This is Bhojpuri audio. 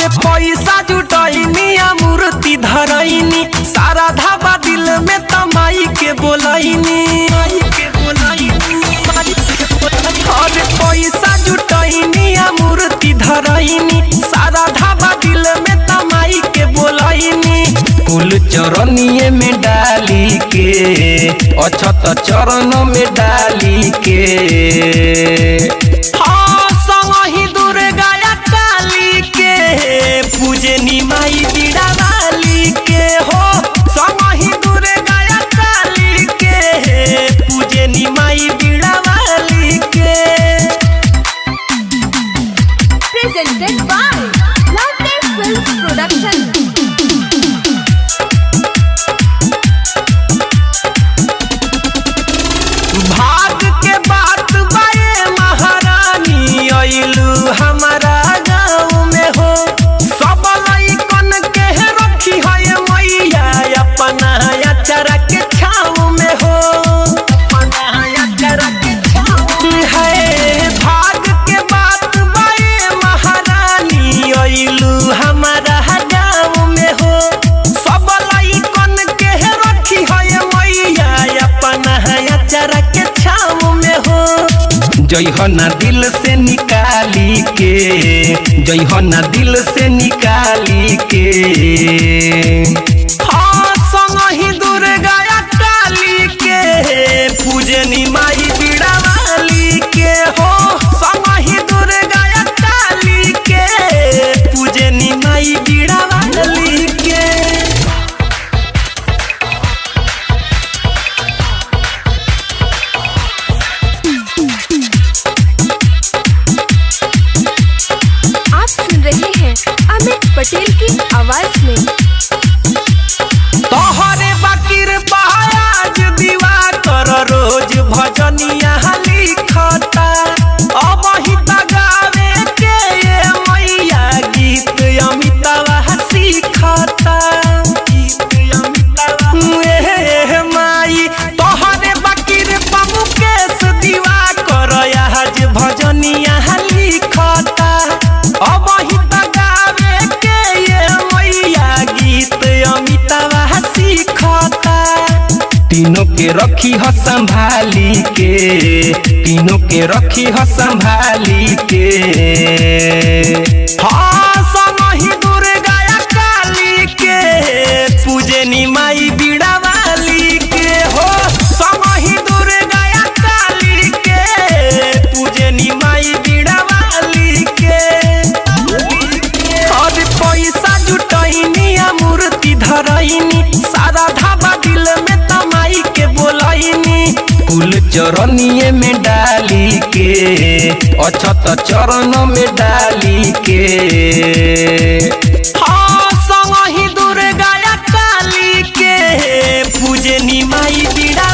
अरे पैसा जुटाइनी मूर्ति धरैनी सारा धाबा दिल में तमाई के बोलैनी। अरे पैसा जुटाइनी मूर्ति धरैनी सारा धाबा दिल में तमाई के बोलैनी। फूल चरनिए में डाली के अछत चरण में डाली के हाँ संगहि दुर्गा काली के पूजनी माई बीड़ा वाली के हो संगहि दुर्गा काली के पूजनी माई बीड़ा वाली के। Presented by Lovely Films Production। भाग के बात बाए महारानी आइलू हमारा गाँव में हो सब लइकन के रखी है मैया अपना अचरा के छाँव में हो है। भाग के बात बाए महारानी आइलू हमारा गाँव में हो सब लइकन के रखी है मैया अपना अचरा के छाँव में हो। जयहना दिल से निकाली के जयहना दिल से निकाली के हाँ संगहि दुर्गा काली के पूजनी माई बीड़ा वाली के हो संगहि दुर्गा काली के पूजनी माई बीड़ा वाली के। आप सुन रहे हैं अमित पटेल की आवाज में। तोहरे बाकिर आज दीवा कर रोज भजनिया लिखता अब ही गावे के ये मैया गीत अमितावा सीखता माई तोहरे बाकिर मुकेश दीवा कर आज भजनिया लिखता अब ही गावे के ये मैया गीत अमितावा सीखता। तीनों के रखी ह संभाली के तीनों के रखी ह संभाली के हाँ संगहि दुर्गा काली के पूजनी माई बीड़ा वाली के हो संगहि दुर्गा काली के पूजनी माई बीड़ा वाली के। और पैसा जुटाइनी मूर्ति धरैनी सारा धाबा दिल में तमाई के बोलैनी। फूल चरनिए में डाली के अछत चरण में डाली के हाँ संगहि दुर्गा काली के पूजनी माई बीड़ा